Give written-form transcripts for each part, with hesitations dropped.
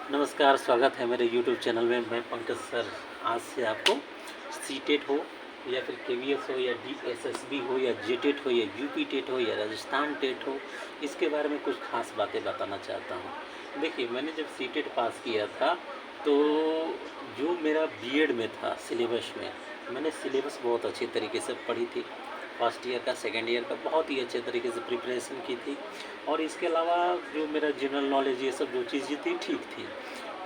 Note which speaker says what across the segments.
Speaker 1: नमस्कार, स्वागत है मेरे यूट्यूब चैनल में। मैं पंकज सर आज से आपको सीटेट हो या फिर केवीएस हो या डीएसएसबी हो या जेटेट हो या यूपी टेट हो या राजस्थान टेट हो, इसके बारे में कुछ खास बातें बताना चाहता हूँ। देखिए, मैंने जब सीटेट पास किया था तो जो मेरा बीएड में था सिलेबस में, मैंने सिलेबस बहुत अच्छी तरीके से पढ़ी थी। फर्स्ट ईयर का, सेकेंड ईयर का बहुत ही अच्छे तरीके से प्रिपरेशन की थी। और इसके अलावा जो मेरा जनरल नॉलेज ये सब जो चीज़ें थी ठीक थी।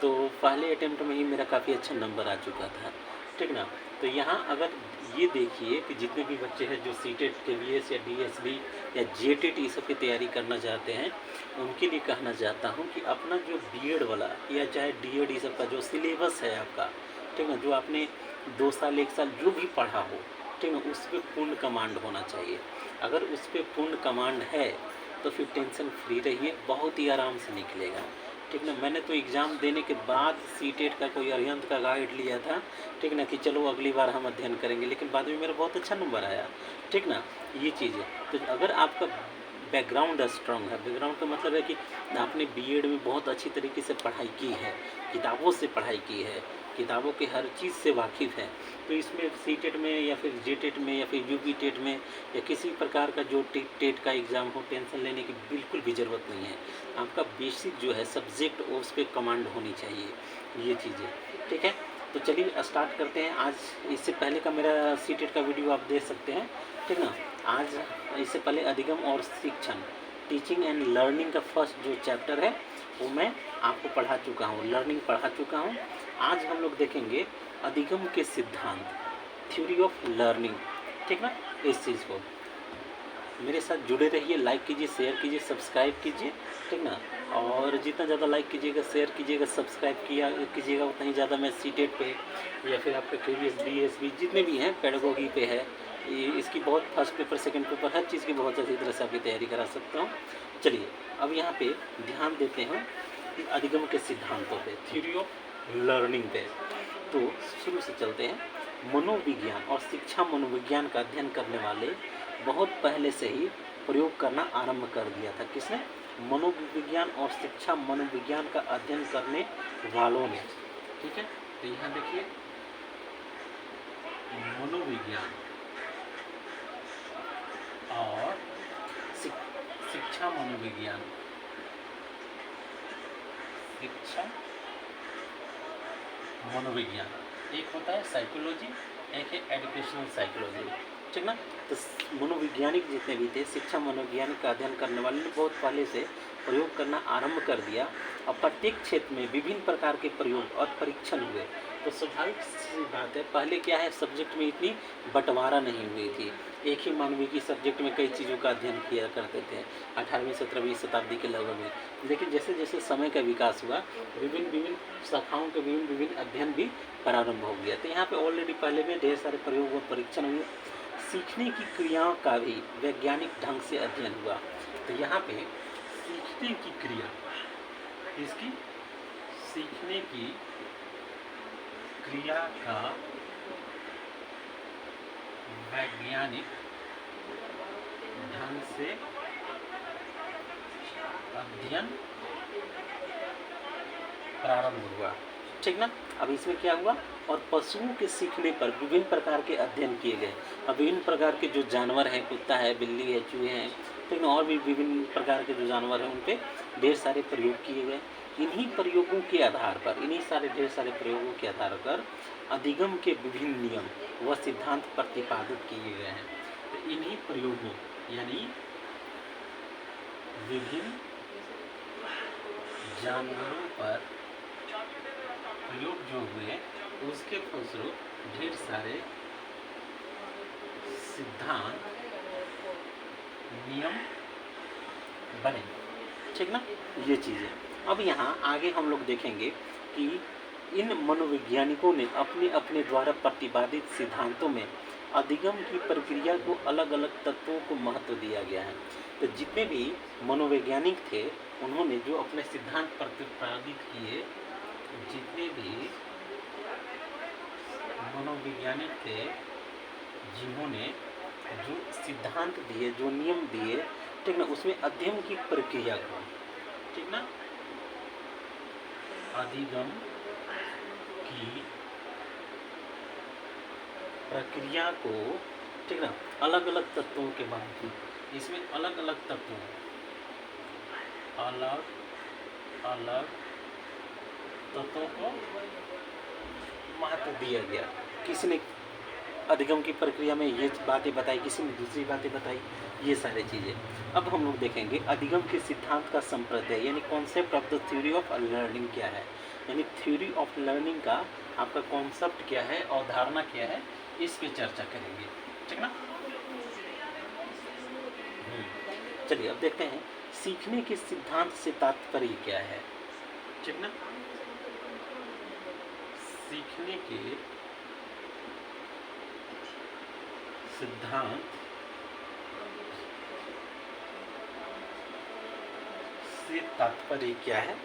Speaker 1: तो पहले अटेम्प्ट में ही मेरा काफ़ी अच्छा नंबर आ चुका था, ठीक ना। तो यहाँ अगर ये देखिए कि जितने भी बच्चे हैं जो सीटेट, केवीएस या डीएसबी या जेटेट ये सब की तैयारी करना चाहते हैं, उनके लिए कहना चाहता हूँ कि अपना जो बीएड वाला या चाहे डीएड ये सब का जो सिलेबस है आपका, ठीक ना, जो आपने 2 साल 1 साल जो भी पढ़ा हो, ठीक ना, उस पर पूर्ण कमांड होना चाहिए। अगर उस पर पूर्ण कमांड है तो फिर टेंशन फ्री रहिए, बहुत ही आराम से निकलेगा, ठीक ना। मैंने तो एग्ज़ाम देने के बाद सीटेट का कोई अरिहंत का गाइड लिया था, ठीक ना, कि चलो अगली बार हम अध्ययन करेंगे, लेकिन बाद में मेरा बहुत अच्छा नंबर आया, ठीक ना। ये चीज़ है। तो अगर आपका बैकग्राउंड स्ट्रांग है, बैकग्राउंड का मतलब है कि आपने बीएड में बहुत अच्छी तरीके से पढ़ाई की है, किताबों से पढ़ाई की है, किताबों के हर चीज़ से वाकिफ़ है, तो इसमें सीटेट में या फिर जेटेट में या फिर यूपी टेट में या किसी प्रकार का जो टेट का एग्ज़ाम हो, टेंशन लेने की बिल्कुल भी ज़रूरत नहीं है। आपका बेसिक जो है सब्जेक्ट, उस पर कमांड होनी चाहिए, ये चीज़ें, ठीक है। तो चलिए स्टार्ट करते हैं। आज इससे पहले का मेरा सीटेट का वीडियो आप देख सकते हैं, ठीक ना। आज इससे पहले अधिगम और शिक्षण, टीचिंग एंड लर्निंग का फर्स्ट जो चैप्टर है वो मैं आपको पढ़ा चुका हूँ, लर्निंग पढ़ा चुका हूँ। आज हम लोग देखेंगे अधिगम के सिद्धांत, थ्योरी ऑफ लर्निंग, ठीक ना। इस चीज़ को मेरे साथ जुड़े रहिए, लाइक कीजिए, शेयर कीजिए, सब्सक्राइब कीजिए, ठीक ना। और जितना ज़्यादा लाइक कीजिएगा, शेयर कीजिएगा, सब्सक्राइब कीजिएगा, उतना ही ज़्यादा मैं सीटेट पे या फिर आपका केवीएस डीएसबी जितने भी हैं पेडागोगी पे है, इसकी बहुत फर्स्ट पेपर, सेकंड पेपर, हर चीज़ की बहुत अच्छी तरह से आपकी तैयारी करा सकता हूँ। चलिए अब यहाँ पे ध्यान देते हैं कि अधिगम के सिद्धांतों पे, थ्योरी ऑफ लर्निंग पे। तो शुरू से चलते हैं। मनोविज्ञान और शिक्षा मनोविज्ञान का अध्ययन करने वाले बहुत पहले से ही प्रयोग करना आरंभ कर दिया था। किसने? मनोविज्ञान और शिक्षा मनोविज्ञान का अध्ययन करने वालों ने, ठीक है। तो यहाँ देखिए, मनोविज्ञान और शिक्षा मनोविज्ञान, शिक्षा मनोविज्ञान, एक होता है साइकोलॉजी, एक है एजुकेशनल साइकोलॉजी, ठीक ना। तो मनोवैज्ञानिक जितने भी थे, शिक्षा मनोवैज्ञानिक का अध्ययन करने वाले ने बहुत पहले से प्रयोग करना आरंभ कर दिया और प्रत्येक क्षेत्र में विभिन्न प्रकार के प्रयोग और परीक्षण हुए। तो स्वाभाविक सी बात है, पहले क्या है, सब्जेक्ट में इतनी बंटवारा नहीं हुई थी, एक ही मानविकी सब्जेक्ट में कई चीज़ों का अध्ययन किया करते थे 18वीं 17वीं शताब्दी के लगभग में। लेकिन जैसे जैसे समय का विकास हुआ, विभिन्न विभिन्न शाखाओं के विभिन्न विभिन्न अध्ययन भी प्रारंभ हो गया। तो यहाँ पे ऑलरेडी पहले में ढेर सारे प्रयोग और परीक्षण हुए। सीखने की क्रियाओं का भी वैज्ञानिक ढंग से अध्ययन हुआ। तो यहाँ पे सीखने की क्रिया, इसकी सीखने की क्रिया का वैज्ञानिक ढंग से अध्ययन प्रारंभ हुआ, ठीक ना। अब इसमें क्या हुआ, और पशुओं के सीखने पर विभिन्न प्रकार के अध्ययन किए गए। अब विभिन्न प्रकार के जो जानवर हैं, कुत्ता है, बिल्ली है, चूहे हैं, ठीक ना, और भी विभिन्न प्रकार के जो जानवर हैं उन पे ढेर सारे प्रयोग किए गए। इन्हीं प्रयोगों के आधार पर, इन्हीं सारे ढेर सारे प्रयोगों के आधार पर अधिगम के विभिन्न नियम व सिद्धांत प्रतिपादित किए गए हैं। तो इन्हीं प्रयोगों यानी विभिन्न जानवरों पर प्रयोग जो हुए, उसके फलस्वरूप ढेर सारे सिद्धांत, नियम बने, ठीक ना। ये चीज़ें अब यहाँ आगे हम लोग देखेंगे कि इन मनोवैज्ञानिकों ने अपने अपने द्वारा प्रतिपादित सिद्धांतों में अधिगम की प्रक्रिया को अलग अलग तत्वों को महत्व दिया गया है। तो जितने भी मनोवैज्ञानिक थे उन्होंने जो अपने सिद्धांत प्रतिपादित किए, जितने भी मनोवैज्ञानिक थे जिन्होंने जो सिद्धांत दिए, जो नियम दिए, ठीक ना, उसमें अध्ययन की प्रक्रिया को, ठीक ना, अधिगम की प्रक्रिया को, ठीक ना, अलग अलग तत्वों के महत्व, इसमें अलग अलग तत्वों, अलग अलग तत्वों को महत्व दिया गया। किसी ने अधिगम की प्रक्रिया में ये बातें बताई, किसी ने दूसरी बातें बताई, ये सारी चीज़ें। अब हम लोग देखेंगे अधिगम के सिद्धांत का संप्रदाय, यानी concept of the theory of learning क्या है, यानी थ्योरी ऑफ लर्निंग का आपका कॉन्सेप्ट क्या है, अवधारणा क्या है, इस पे चर्चा करेंगे, ठीक ना। चलिए अब देखते हैं सीखने के सिद्धांत से तात्पर्य क्या है, ठीक ना। सीखने के सिद्धांत से तात्पर्य क्या है,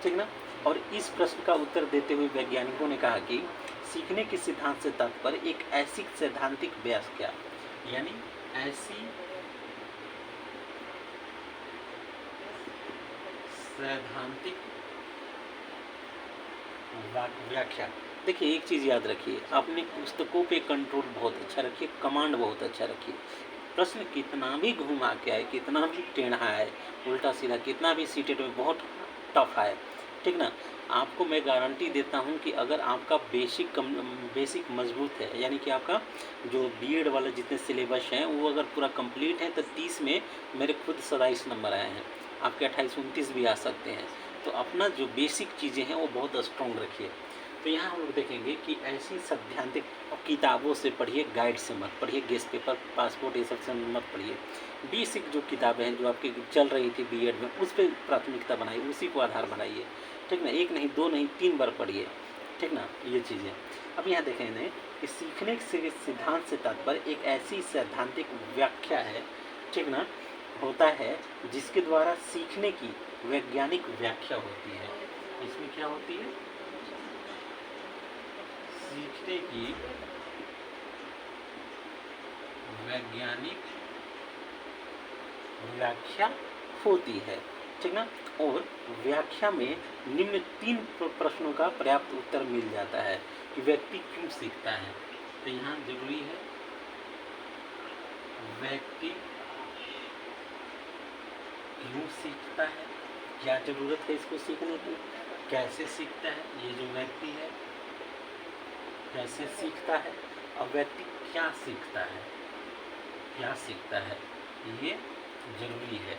Speaker 1: ठीक ना। और इस प्रश्न का उत्तर देते हुए वैज्ञानिकों ने कहा कि सीखने के सिद्धांत से तात्पर्य एक ऐसी सैद्धांतिक व्याख्या, यानी ऐसी सैद्धांतिक व्याख्या। देखिए एक चीज़ याद रखिए, अपने पुस्तकों पे कंट्रोल बहुत अच्छा रखिए, कमांड बहुत अच्छा रखिए। प्रश्न कितना भी घुमा के आए, कितना भी टेढ़ा आए, उल्टा सीधा, कितना भी सीटेड में बहुत टफ आए, ठीक ना, आपको मैं गारंटी देता हूँ कि अगर आपका बेसिक मजबूत है, यानी कि आपका जो बीएड वाला जितने सिलेबस हैं वो अगर पूरा कंप्लीट है, तो 30 में मेरे खुद 27 नंबर आए हैं, आपके 28-29 भी आ सकते हैं। तो अपना जो बेसिक चीज़ें हैं वो बहुत स्ट्रॉन्ग रखिए। तो यहाँ हम लोग देखेंगे कि ऐसी सैद्धांतिक, और किताबों से पढ़िए, गाइड से मत पढ़िए, गेस्ट पेपर, पासपोर्ट, ये सब से मत पढ़िए। बेसिक जो किताबें हैं जो आपकी चल रही थी बीएड में, उस पर प्राथमिकता बनाइए, उसी को आधार बनाइए, ठीक ना। एक नहीं, दो नहीं, 3 बार पढ़िए, ठीक ना, ये चीज़ें। अब यहाँ देखेंगे कि सीखने से सिद्धांत से तात्पर्य एक ऐसी सैद्धांतिक व्याख्या है, ठीक ना, होता है जिसके द्वारा सीखने की वैज्ञानिक व्याख्या होती है। इसमें क्या होती है, सीखने की वैज्ञानिक व्याख्या होती है, ठीक ना। और व्याख्या में निम्न 3 प्रश्नों का पर्याप्त उत्तर मिल जाता है कि व्यक्ति क्यों सीखता है। तो यहाँ जरूरी है व्यक्ति क्यों सीखता है, क्या जरूरत है इसको सीखने की, कैसे सीखता है, ये जो व्यक्ति है कैसे सीखता है, और व्यक्ति क्या सीखता है, क्या सीखता है, ये जरूरी है,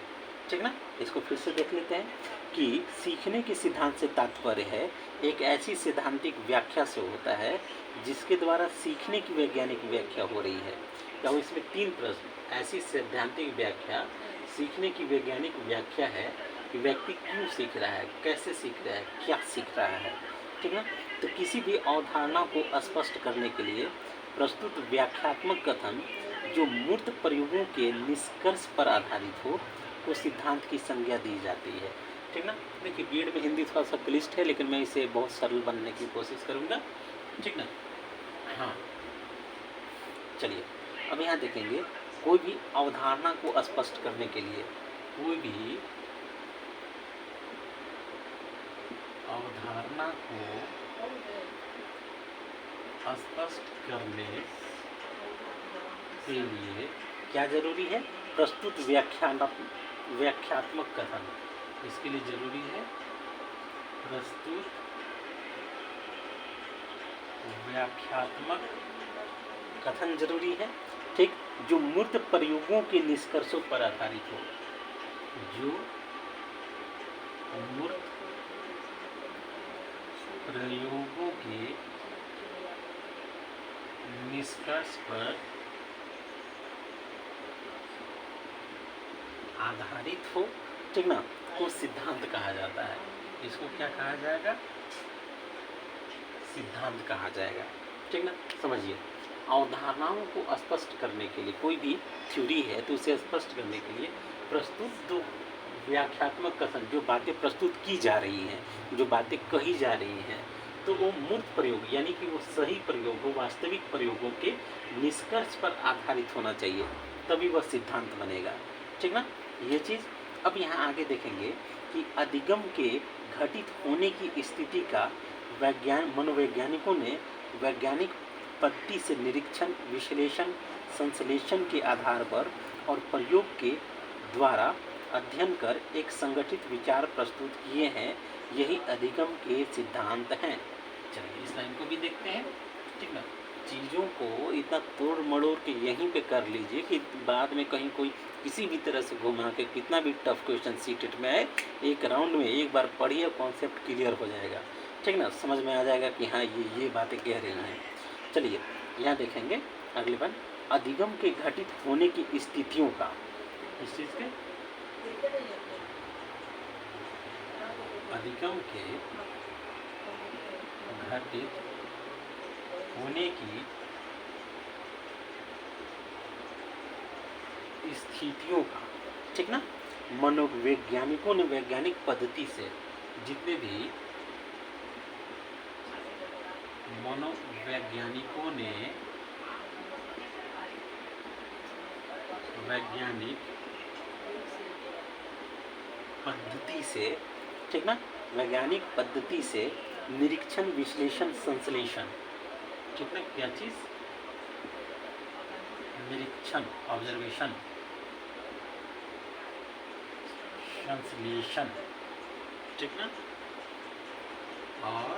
Speaker 1: ठीक ना। इसको फिर से देख लेते हैं कि सीखने के सिद्धांत से तात्पर्य है एक ऐसी सैद्धांतिक व्याख्या से होता है जिसके द्वारा सीखने की वैज्ञानिक व्याख्या हो रही है। क्या हो, इसमें 3 प्रश्न, ऐसी सैद्धांतिक व्याख्या, सीखने की वैज्ञानिक व्याख्या है कि व्यक्ति क्यों सीख रहा है, कैसे सीख रहा है, क्या सीख रहा है, ठीक है। तो किसी भी अवधारणा को स्पष्ट करने के लिए प्रस्तुत व्याख्यात्मक कथन जो मूर्त प्रयोगों के निष्कर्ष पर आधारित हो, वो सिद्धांत की संज्ञा दी जाती है, ठीक ना। देखिए बीएड में हिंदी थोड़ा सा क्लिष्ट है, लेकिन मैं इसे बहुत सरल बनने की कोशिश करूँगा, ठीक ना। हाँ चलिए अब यहाँ देखेंगे, कोई भी अवधारणा को स्पष्ट करने के लिए, कोई भी अवधारणा को स्पष्ट करने के लिए क्या जरूरी है, प्रस्तुत व्याख्यात्मक कथन, इसके लिए जरूरी है प्रस्तुत व्याख्यात्मक कथन जरूरी है, ठीक, जो मूर्त प्रयोगों के निष्कर्षों पर आधारित हो, जो मूर्त प्रयोगों के निष्कर्ष पर आधारित हो, ठीक ना, को सिद्धांत कहा जाता है। इसको क्या कहा जाएगा, सिद्धांत कहा जाएगा, ठीक ना। समझिए, अवधारणाओं को स्पष्ट करने के लिए, कोई भी थ्योरी है तो उसे स्पष्ट करने के लिए प्रस्तुत जो व्याख्यात्मक कथन, जो बातें प्रस्तुत की जा रही हैं, जो बातें कही जा रही हैं, तो वो मूर्त प्रयोग, यानी कि वो सही प्रयोग हो, वास्तविक प्रयोगों के निष्कर्ष पर आधारित होना चाहिए, तभी वह सिद्धांत बनेगा, ठीक ना। ये चीज़ अब यहाँ आगे देखेंगे कि अधिगम के घटित होने की स्थिति का मनोवैज्ञानिकों ने वैज्ञानिक पद्धति से निरीक्षण, विश्लेषण, संश्लेषण के आधार पर और प्रयोग के द्वारा अध्ययन कर एक संगठित विचार प्रस्तुत किए हैं। यही अधिगम के सिद्धांत हैं। चलिए इस लाइन को भी देखते हैं। ठीक ना, चीज़ों को इतना तोड़ मड़ोड़ के यहीं पे कर लीजिए कि बाद में कहीं कोई किसी भी तरह से घुमा के कितना भी टफ क्वेश्चन सीटेट में आए, एक राउंड में एक बार पढ़िए, कॉन्सेप्ट क्लियर हो जाएगा। ठीक ना, समझ में आ जाएगा कि हाँ ये बातें कह रही हैं। चलिए यहाँ देखेंगे अगले बार अधिगम के घटित होने की स्थितियों का, इस चीज़ के अधिगम के घटित होने की स्थितियों का, ठीक ना, मनोवैज्ञानिकों ने वैज्ञानिक पद्धति से जितने भी मनोवैज्ञानिकों ने वैज्ञानिक पद्धति से, ठीक ना, वैज्ञानिक पद्धति से निरीक्षण, विश्लेषण, संश्लेषण, ठीक ना, क्या चीज, निरीक्षण, ऑब्जर्वेशन, संश्लेषण, ठीक ना, और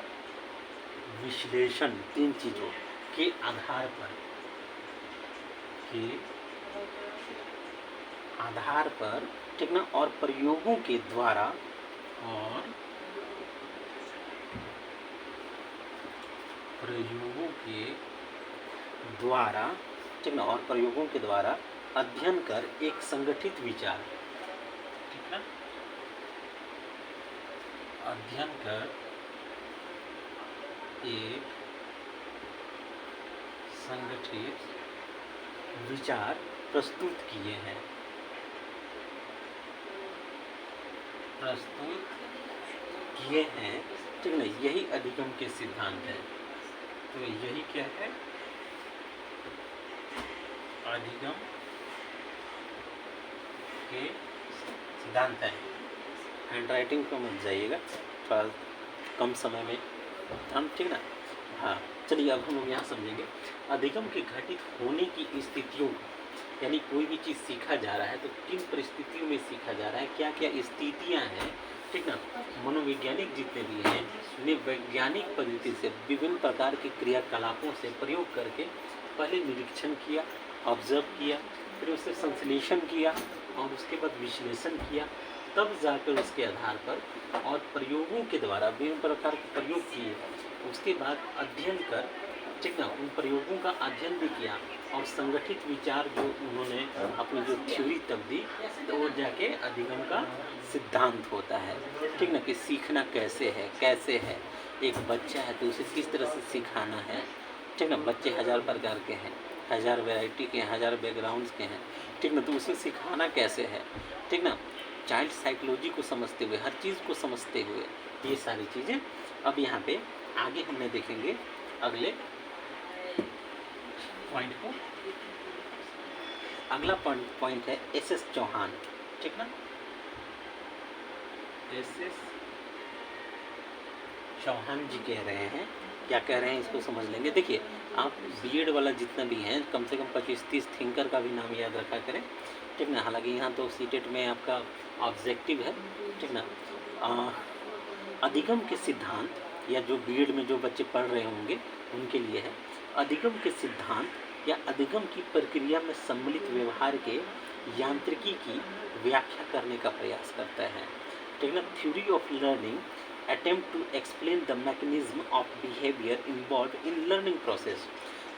Speaker 1: विश्लेषण, तीन चीजों के आधार पर, ठीक ना, और प्रयोगों के द्वारा, और प्रयोगों के द्वारा, ठीक ना, और प्रयोगों के द्वारा अध्ययन कर एक संगठित विचार, ठीक ना, अध्ययन कर एक संगठित विचार प्रस्तुत किए हैं, ठीक ना, यही अधिगम के सिद्धांत है। तो यही क्या है, अधिगम के सिद्धांत है। हैंडराइटिंग को मत जाइएगा, थोड़ा कम समय में हम, ठीक ना। हाँ चलिए अब हम लोग यहाँ समझेंगे अधिगम के घटित होने की स्थितियों, यानी कोई भी चीज़ सीखा जा रहा है तो किन परिस्थितियों में सीखा जा रहा है, क्या क्या स्थितियाँ हैं, ठीक ना। मनोवैज्ञानिक जितने भी हैं ने वैज्ञानिक पद्धति से विभिन्न प्रकार के क्रियाकलापों से प्रयोग करके पहले निरीक्षण किया, ऑब्जर्व किया, फिर उससे संश्लेषण किया और उसके बाद विश्लेषण किया, तब जाकर उसके आधार पर और प्रयोगों के द्वारा विभिन्न प्रकार के प्रयोग किए, उसके बाद अध्ययन कर, ठीक ना, उन प्रयोगों का अध्ययन भी किया और संगठित विचार जो उन्होंने अपनी जो थ्योरी तब दी, तो वो जाके अधिगम का सिद्धांत होता है, ठीक ना, कि सीखना कैसे है, एक बच्चा है तो उसे किस तरह से सिखाना है, ठीक ना। बच्चे 1000 प्रकार के हैं, 1000 वैरायटी के हैं, 1000 बैकग्राउंड्स के हैं, ठीक ना, तो उसे सिखाना कैसे है, ठीक ना, चाइल्ड साइकोलॉजी को समझते हुए, हर चीज़ को समझते हुए, ये सारी चीज़ें। अब यहाँ पे आगे हमने देखेंगे अगले पॉइंट को। अगला पॉइंट है एस चौहान, ठीक ना, एस चौहान जी कह रहे हैं, क्या कह रहे हैं इसको समझ लेंगे। देखिए आप बीएड वाला जितना भी हैं कम से कम 25-30 थिंकर का भी नाम याद रखा करें, ठीक ना। हालांकि यहाँ तो सीटेट में आपका ऑब्जेक्टिव है, ठीक ना। अधिगम के सिद्धांत, या जो बीएड में जो बच्चे पढ़ रहे होंगे उनके लिए है, अधिगम के सिद्धांत या अधिगम की प्रक्रिया में सम्मिलित व्यवहार के यांत्रिकी की व्याख्या करने का प्रयास करता है, ठीक ना। Theory of learning attempt to explain the mechanism of behavior involved in learning process।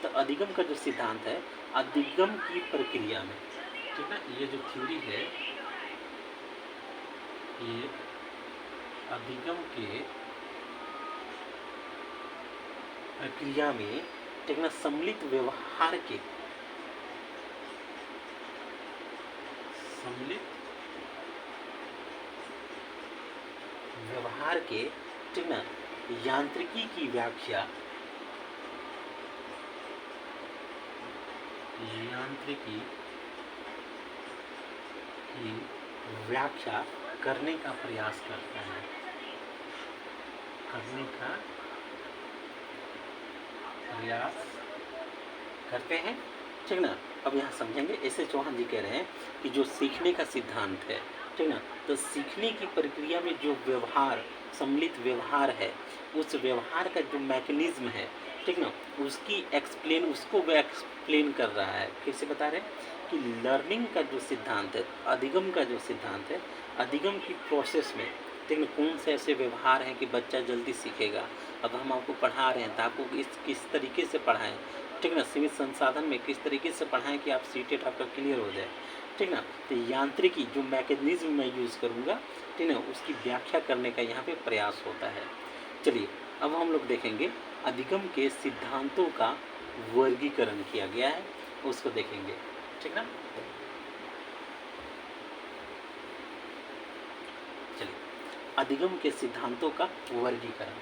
Speaker 1: तो अधिगम का जो सिद्धांत है अधिगम की प्रक्रिया में, ठीक ना, ये जो थ्योरी है ये अधिगम के प्रक्रिया में, ठीक ना, सम्मिलित व्यवहार के, ठीक ना, यांत्रिकी की व्याख्या, यांत्रिकी की व्याख्या करने का प्रयास करता है, करने का प्रयास करते हैं, ठीक ना। अब यहाँ समझेंगे, ऐसे चौहान जी कह रहे हैं कि जो सीखने का सिद्धांत है, ठीक ना, तो सीखने की प्रक्रिया में जो व्यवहार, सम्मिलित व्यवहार है, उस व्यवहार का जो मैकेनिज्म है, ठीक ना, उसकी एक्सप्लेन, उसको वो एक्सप्लेन कर रहा है। फिर से बता रहे हैं कि लर्निंग का जो सिद्धांत है, अधिगम का जो सिद्धांत है, अधिगम की प्रोसेस में, ठीक ना, कौन से ऐसे व्यवहार हैं कि बच्चा जल्दी सीखेगा। अब हम आपको पढ़ा रहे हैं तो आपको किस तरीके से पढ़ाएं, ठीक ना, सीमित संसाधन में किस तरीके से पढ़ाएं कि आप सीटेट आपका क्लियर हो जाए, ठीक ना। तो यांत्रिकी जो मैकेनिज्म मैं यूज़ करूँगा, ठीक ना, उसकी व्याख्या करने का यहाँ पे प्रयास होता है। चलिए अब हम लोग देखेंगे अधिगम के सिद्धांतों का वर्गीकरण किया गया है, उसको देखेंगे, ठीक ना। चलिए अधिगम के सिद्धांतों का वर्गीकरण,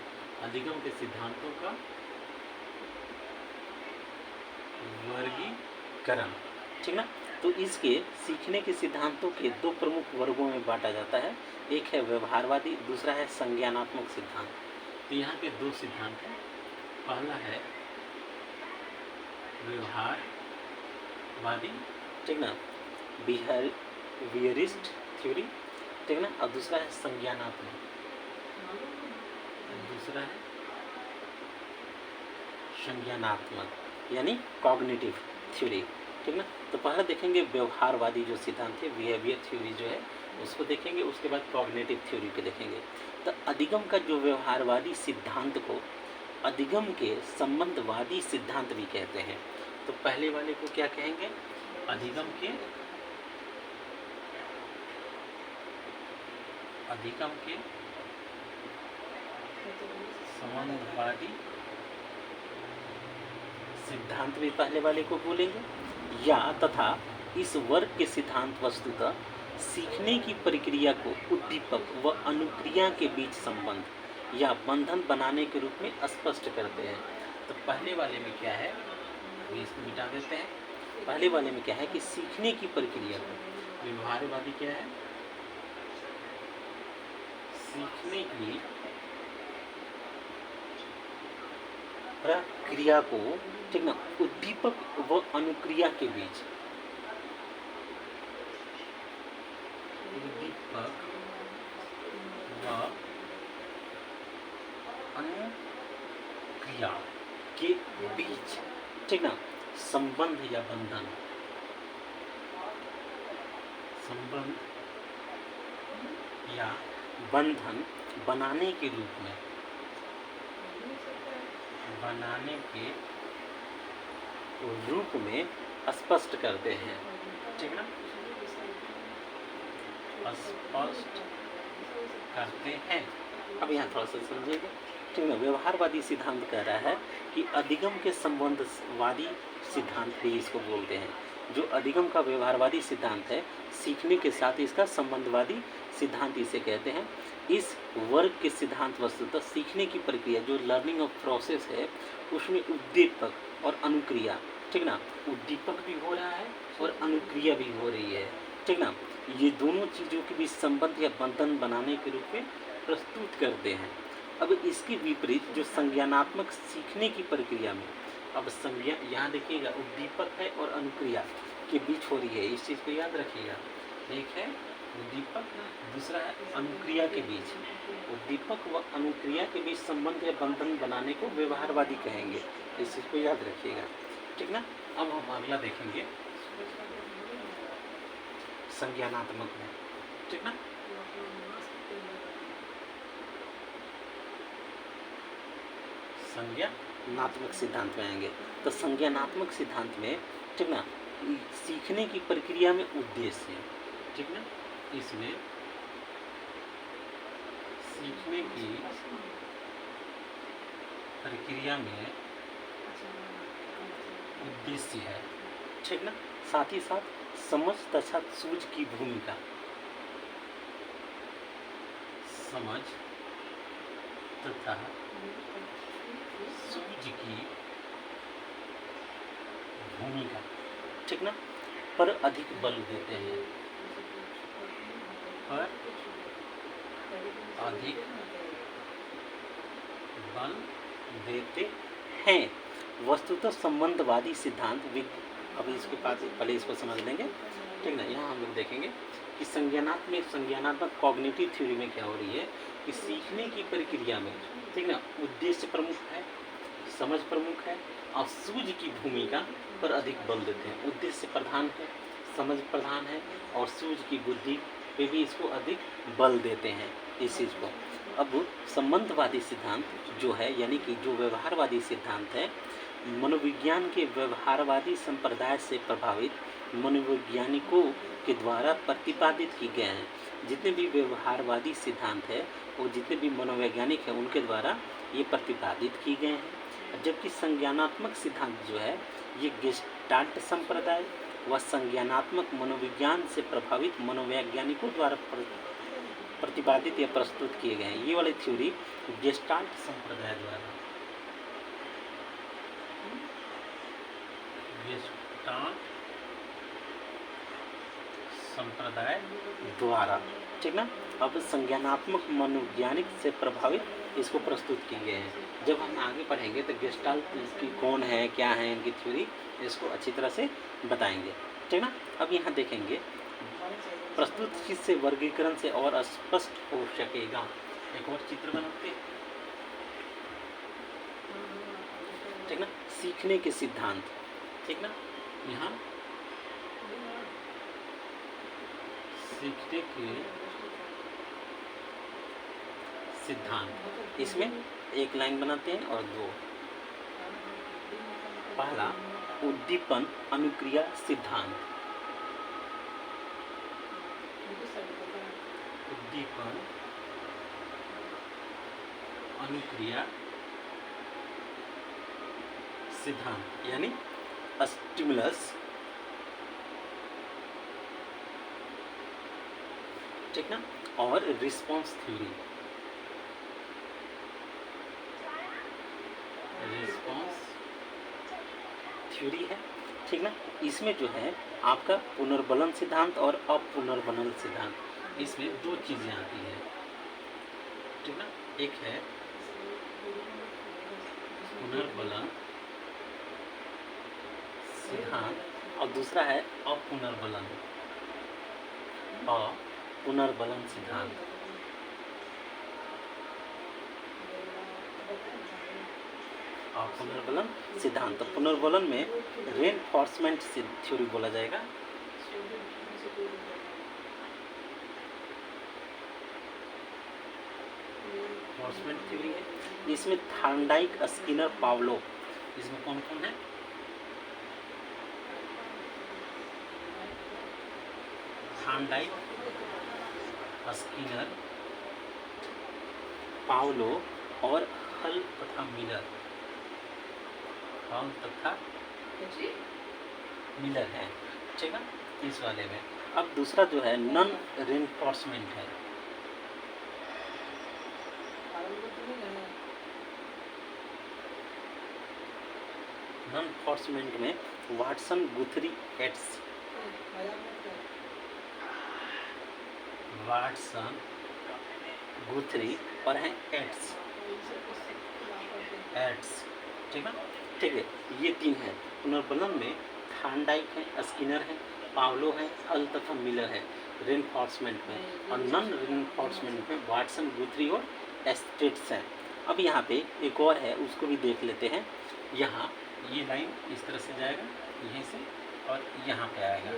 Speaker 1: अधिगम के सिद्धांतों का वर्गीकरण, ठीक ना। तो इसके सीखने के सिद्धांतों के दो प्रमुख वर्गों में बांटा जाता है, एक है व्यवहारवादी, दूसरा है संज्ञानात्मक सिद्धांत। तो यहाँ पे दो सिद्धांत हैं, पहला है व्यवहारवादी, ठीक ना, बिहेवियरिस्ट थ्योरी, ठीक ना, और दूसरा है संज्ञानात्मक, दूसरा है संज्ञानात्मक यानी कॉग्निटिव थ्योरी, ठीक ना। तो पहले देखेंगे व्यवहारवादी जो सिद्धांत है, बिहेवियर थ्योरी जो है उसको देखेंगे, उसके बाद कॉग्निटिव थ्योरी को देखेंगे। तो अधिगम का जो व्यवहारवादी सिद्धांत को अधिगम के संबंधवादी सिद्धांत भी कहते हैं। तो पहले वाले को क्या कहेंगे, अधिगम के संबंधवादी सिद्धांत भी पहले वाले को बोलेंगे, या तथा इस वर्ग के सिद्धांत वस्तुतः सीखने की प्रक्रिया को उद्दीपक व अनुक्रिया के बीच संबंध या बंधन बनाने के रूप में स्पष्ट करते हैं। तो पहले वाले में क्या है, इसको मिटा देते हैं। पहले वाले में क्या है कि सीखने की प्रक्रिया को, व्यवहारवादी क्या है, सीखने की प्रक्रिया को, ठीक ना, उद्दीपक व अनुक्रिया के बीच, उद्दीपक व अनुक्रिया के बीच, ठीक ना, संबंध या बंधन, संबंध या बंधन बनाने के रूप में, स्पष्ट करते हैं, ठीक ना, स्पष्ट करते हैं। अब यहाँ थोड़ा सा समझिएगा, ठीक ना। व्यवहारवादी सिद्धांत कह रहा है कि अधिगम के संबंधवादी सिद्धांत भी इसको बोलते हैं। जो अधिगम का व्यवहारवादी सिद्धांत है, सीखने के साथ इसका संबंधवादी सिद्धांत इसे कहते हैं। इस वर्ग के सिद्धांत वस्तुतः सीखने की प्रक्रिया, जो लर्निंग ऑफ प्रोसेस है, उसमें उद्दीपक और अनुक्रिया, ठीक ना, उद्दीपक भी हो रहा है और अनुक्रिया भी हो रही है, ठीक ना, ये दोनों चीज़ों के बीच संबंध या बंधन बनाने के रूप में प्रस्तुत करते हैं। अब इसके विपरीत जो संज्ञानात्मक सीखने की प्रक्रिया में, अब संज्ञा यहाँ देखिएगा उद्दीपक है और अनुक्रिया के बीच हो रही है, इस चीज़ को याद रखिएगा। एक है उद्दीपक, दूसरा है अनुक्रिया के बीच, उद्दीपक व अनुक्रिया के बीच संबंध या बंधन बनाने को व्यवहारवादी कहेंगे, इस चीज़ को याद रखिएगा, ठीक ना। अब हम अगला देखेंगे संज्ञानात्मक में, ठीक ना। संज्ञानात्मक सिद्धांत में आएंगे। तो संज्ञानात्मक सिद्धांत में, ठीक ना, सीखने की प्रक्रिया में उद्देश्य, ठीक ना, इसमें सीखने की प्रक्रिया में उद्देश्य है, ठीक ना, साथ ही साथ समझ तथा सूझ की भूमिका, समझ तथा सूझ की भूमिका, ठीक ना, पर अधिक बल देते हैं, पर अधिक बल देते हैं। वस्तुतः संबंधवादी सिद्धांत अभी इसके पास पहले इसको समझ लेंगे, ठीक ना। यहाँ हम लोग देखेंगे कि संज्ञानात्मक कॉग्निटिव थ्योरी में क्या हो रही है कि सीखने की प्रक्रिया में, ठीक ना, उद्देश्य प्रमुख है, समझ प्रमुख है और सूझ की भूमिका पर अधिक बल देते हैं। उद्देश्य प्रधान है, समझ प्रधान है और सूझ की बुद्धि पे भी इसको अधिक बल देते हैं इस चीज़ को। अब संबंधवादी सिद्धांत जो है, यानी कि जो व्यवहारवादी सिद्धांत है, मनोविज्ञान के व्यवहारवादी संप्रदाय से प्रभावित मनोवैज्ञानिकों के द्वारा प्रतिपादित की गए हैं। जितने भी व्यवहारवादी सिद्धांत है और जितने भी मनोवैज्ञानिक हैं उनके द्वारा ये प्रतिपादित की गए हैं। जबकि संज्ञानात्मक सिद्धांत जो है ये गेस्टाल्ट संप्रदाय व संज्ञानात्मक मनोविज्ञान से प्रभावित मनोवैज्ञानिकों द्वारा प्रतिपादित या प्रस्तुत किए गए हैं। ये वाली थ्योरी गेस्टाल्ट संप्रदाय द्वारा, गेस्टाल्ट संप्रदाय द्वारा, ठीक ना। अब संज्ञानात्मक मनोवैज्ञानिक से प्रभावित इसको प्रस्तुत किए गए हैं। जब हम आगे पढ़ेंगे तो गेस्टाल्ट की कौन है, क्या है इनकी थ्योरी, इसको अच्छी तरह से बताएंगे, ठीक ना। अब यहाँ देखेंगे प्रस्तुत चीज से वर्गीकरण से और स्पष्ट हो सकेगा। एक और चित्र बनाते हैं, ठीक ना। सीखने के सिद्धांत, ठीक ना। यहाँ सीखने के सिद्धांत, इसमें एक लाइन बनाते हैं और दो। पहला उद्दीपन अनुक्रिया सिद्धांत, उद्दीपन अनुक्रिया सिद्धांत, यानी स्टिमुलस, ठीक ना, और रिस्पॉन्स थ्योरी, रिस्पॉन्स थ्योरी है, ठीक ना। इसमें जो है आपका पुनर्बलन सिद्धांत और अपुनर्बलन सिद्धांत, इसमें दो चीजें आती हैं, ठीक ना। एक है पुनर्बलन सिद्धांत और दूसरा है अपुनर्बलन सिद्धांत। पुनर्बलन सिद्धांत, पुनर्बलन में रेनफोर्समेंट थ्योरी बोला जाएगा। रेनफोर्समेंट थ्योरी है। इसमें थॉर्नडाइक, स्किनर, पावलोव, इसमें कौन कौन है? थॉर्नडाइक, स्किनर, पावलोव और हल तथा मिलर, हल तथा मिलर है, ठीक है, इस वाले में। अब दूसरा जो है नॉन रेनफोर्समेंट है। नॉन रेनफोर्समेंट में वाटसन, गुथरी, एट्स, वाटसन, गुथरी और हैं एट्स, ठीक है, ठीक है। ये तीन है। पुनर्बलन में थॉर्नडाइक है, स्किनर है, पावलो है, हल तथा मिलर है रेनफोर्समेंट में, और नॉन रेनफोर्समेंट में वाटसन, गुथरी और एस्टेट्स हैं। अब यहाँ पे एक और है, उसको भी देख लेते हैं। यहाँ ये लाइन इस तरह से जाएगा, यहीं से और यहाँ पे आएगा,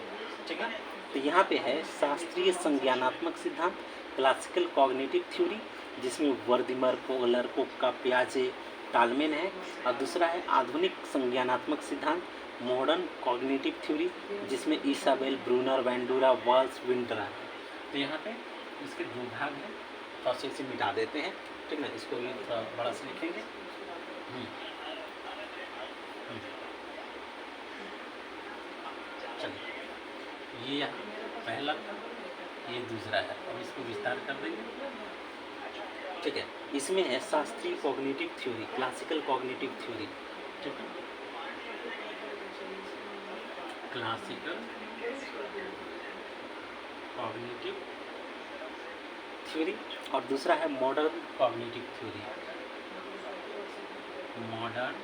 Speaker 1: ठीक है। तो यहाँ पे है शास्त्रीय संज्ञानात्मक सिद्धांत, क्लासिकल कॉग्निटिव थ्योरी, जिसमें वर्दिमर, पोगलर, कोक्का, पियाजे, टालमेन है, और दूसरा है आधुनिक संज्ञानात्मक सिद्धांत, मॉडर्न कॉग्निटिव थ्योरी, जिसमें इसाबेल, ब्रूनर, वेंडूरा, वाल्स, विंटरा है। तो यहाँ पे इसके दो भाग हैं, तो इसे मिटा देते हैं, ठीक है। इसको भी थोड़ा बड़ा से लिखेंगे। चलिए, ये पहला, ये दूसरा है। अब इसको विस्तार कर देंगे, ठीक है। इसमें है शास्त्रीय cognitive theory, classical cognitive theory, ठीक है, क्लासिकल कॉग्निटिव थ्योरी, और दूसरा है modern cognitive theory. Modern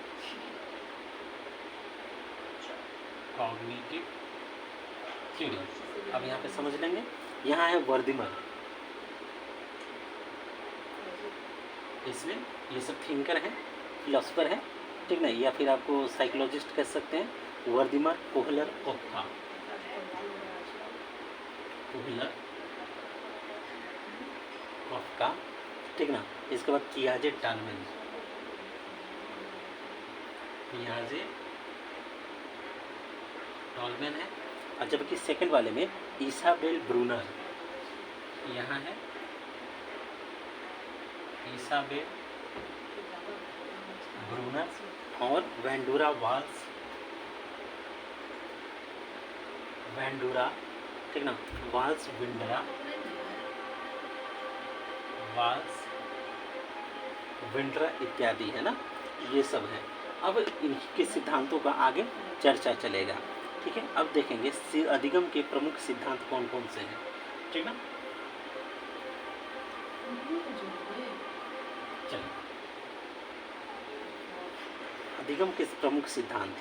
Speaker 1: cognitive theory. अब यहाँ पे समझ लेंगे, यहाँ है वर्दिमर, इसमें ये सब थिंकर हैं, फिलोसफर हैं, ठीक ना, या फिर आपको साइकोलॉजिस्ट कह सकते हैं। वर्दिमर, कोहलर, कोफ्का, कोहलर, कोफ्का, ठीक ना। इसके बाद पियाजे टालमैन, पियाजे टॉलमैन है। और जबकि सेकंड वाले में इसाबेल ब्रूनर, यहाँ है इसाबेल ब्रूनर और वेंडूरा वाल्स, वेंडूरा, ठीक ना, वाल्स विंडरा, वाल्स विंडरा इत्यादि, है ना, ये सब है। अब इनके सिद्धांतों का आगे चर्चा चलेगा, ठीक है। अब देखेंगे अधिगम के प्रमुख सिद्धांत कौन कौन से हैं, ठीक ना। चलिए, अधिगम के प्रमुख सिद्धांत,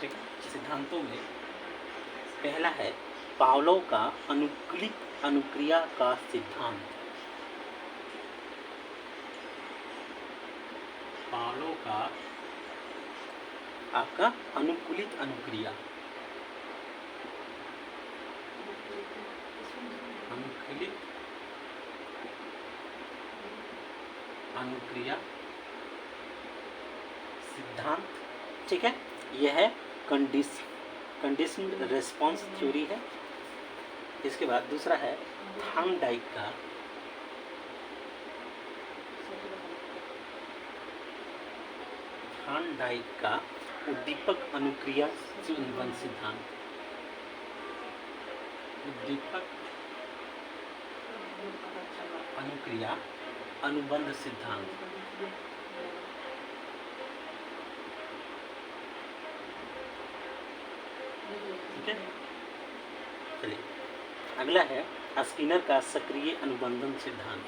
Speaker 1: ठीक है। सिद्धांतों में पहला है पावलोव का अनुकूलित अनुक्रिया का सिद्धांत। पावलोव का आपका अनुकूलित अनुक्रिया, अनुकूलित अनुक्रिया सिद्धांत, ठीक है। यह है कंडीशनड रेस्पॉन्स थ्योरी है। इसके बाद दूसरा है थॉर्नडाइक का उद्दीपक अनुक्रिया अनुबंध सिद्धांत, उद्दीपक अनुक्रिया अनुबंध सिद्धांत, ठीक है। चलिए, अगला है स्किनर का सक्रिय अनुबंधन सिद्धांत।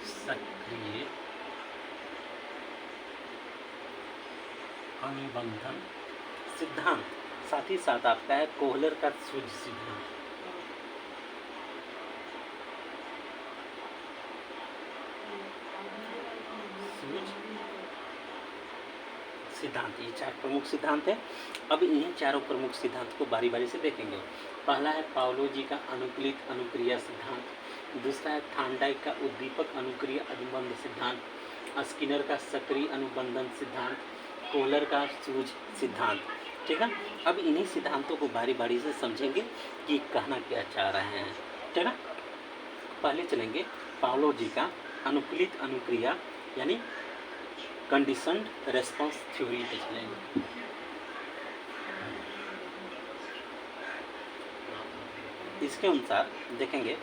Speaker 1: सक्रिय अनुबंधन सिद्धांत, साथ ही साथ आपका है कोहलर का सूझ सिद्धांत। सूझ सिद्धांत, ये चार प्रमुख सिद्धांत हैं। अब इन्हीं चारों प्रमुख सिद्धांत को बारी बारी से देखेंगे। पहला है पावलोव जी का अनुकूलित अनुक्रिया सिद्धांत, दूसरा है थॉर्नडाइक का उद्दीपक अनुक्रिया अनुबंध सिद्धांत, स्किनर का सक्रिय अनुबंधन सिद्धांत, कोहलर का सूझ सिद्धांत, ठीक है। अब इन्हीं सिद्धांतों को बारी बारी से समझेंगे कि कहना क्या चाह रहे हैं, ठीक है। पहले चलेंगे पावलोव जी का अनुकूलित अनुक्रिया यानी कंडीशनड रेस्पॉन्स थ्योरी पे चलेंगे। इसके अनुसार देखेंगे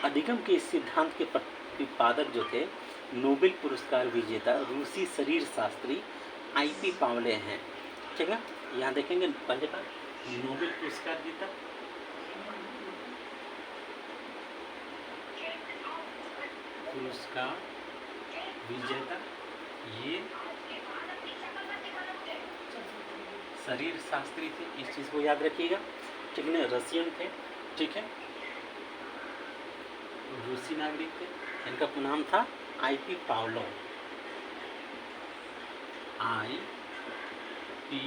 Speaker 1: अधिगम के इस सिद्धांत के प्रतिपादक जो थे नोबेल पुरस्कार विजेता रूसी शरीर शास्त्री आई.पी. पावले हैं, ठीक है। यहाँ देखेंगे पहले बार नोबेल पुरस्कार जीता, पुरस्कार विजेता, ये शरीर शास्त्री थे, इस चीज़ को याद रखिएगा, ठीक है। रशियन थे, ठीक है, रूसी नागरिक थे। इनका नाम था आई.पी. Pavlov, IP.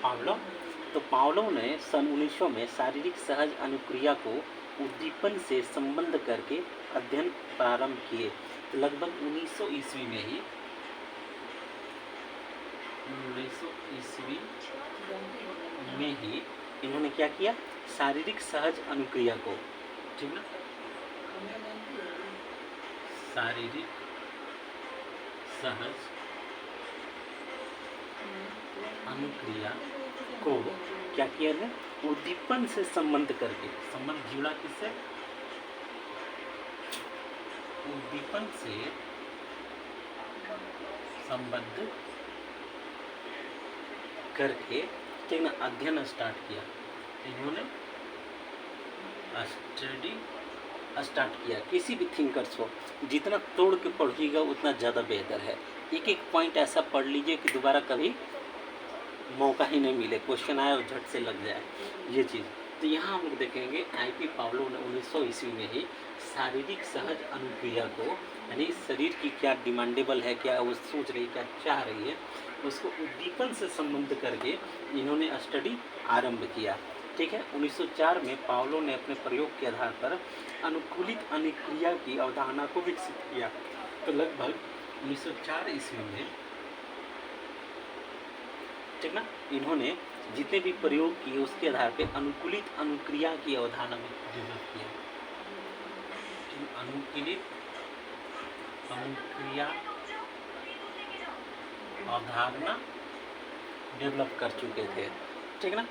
Speaker 1: पावलोव। तो पावलोव ने सन 1900 में शारीरिक सहज अनुक्रिया को उद्दीपन से संबंध करके अध्ययन प्रारंभ किए। तो लगभग 1900 ईस्वी में ही 1900 ईस्वी में ही इन्होंने क्या किया, शारीरिक सहज अनुक्रिया को, ठीक ना, शारीरिक सहज अनुक्रिया को क्या किया है, उद्दीपन से संबंध करके, संबंध जुड़ा किससे, उद्दीपन से संबद्ध करके ठीक ना, अध्ययन स्टार्ट किया, इन्होंने स्टडी स्टार्ट किया। किसी भी थिंकर्स को जितना तोड़ के पढ़िएगा उतना ज़्यादा बेहतर है। एक एक पॉइंट ऐसा पढ़ लीजिए कि दोबारा कभी मौका ही नहीं मिले, क्वेश्चन आए और झट से लग जाए, ये चीज़। तो यहाँ हम लोग देखेंगे आई.पी. पावलो ने 1900 ईस्वी में ही शारीरिक सहज अनुक्रिया को, यानी शरीर की क्या डिमांडेबल है, क्या वो सोच रही, क्या चाह रही है, उसको उद्दीपन से संबंध करके इन्होंने स्टडी आरंभ किया। ठीक है, 1904 में पावलो ने अपने प्रयोग के आधार पर अनुकूलित अनुक्रिया की अवधारणा को विकसित किया। तो लगभग 1904 ईस्वी में, ठीक ना, इन्होंने जितने भी प्रयोग किए उसके आधार पे अनुकूलित अनुक्रिया की अवधारणा में डेवलप किया। अनुकूलित अनुक्रिया अवधारणा डेवलप कर चुके थे, ठीक ना।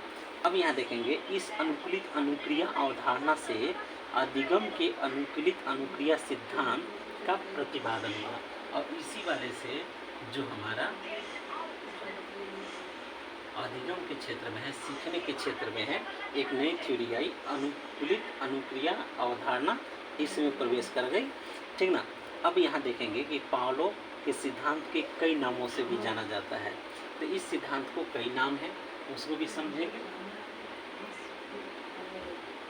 Speaker 1: अब यहाँ देखेंगे इस अनुकूलित अनुक्रिया अवधारणा से अधिगम के अनुकूलित अनुक्रिया सिद्धांत का प्रतिपादन हुआ, और इसी वाले से जो हमारा अधिगम के क्षेत्र में है, सीखने के क्षेत्र में है, एक नई थ्योरी आई, अनुकूलित अनुक्रिया अवधारणा इसमें प्रवेश कर गई, ठीक ना। अब यहाँ देखेंगे कि पावलो के सिद्धांत के कई नामों से भी जाना जाता है। तो इस सिद्धांत को कई नाम है, उसको भी समझेंगे,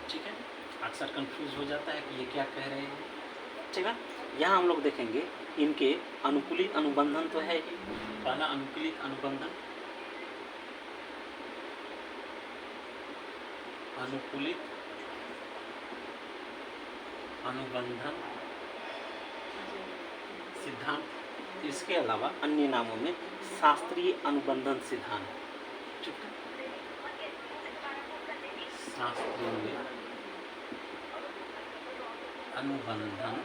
Speaker 1: ठीक है। अक्सर कंफ्यूज हो जाता है कि ये क्या कह रहे हैं, ठीक है। यहाँ हम लोग देखेंगे इनके अनुकूलित अनुबंधन तो है ही। पहला अनुकूलित अनुबंधन, अनुकूलित अनुबंधन सिद्धांत। इसके अलावा अन्य नामों में शास्त्रीय अनुबंधन सिद्धांत, ठीक है, शास्त्रीय अनुबंधन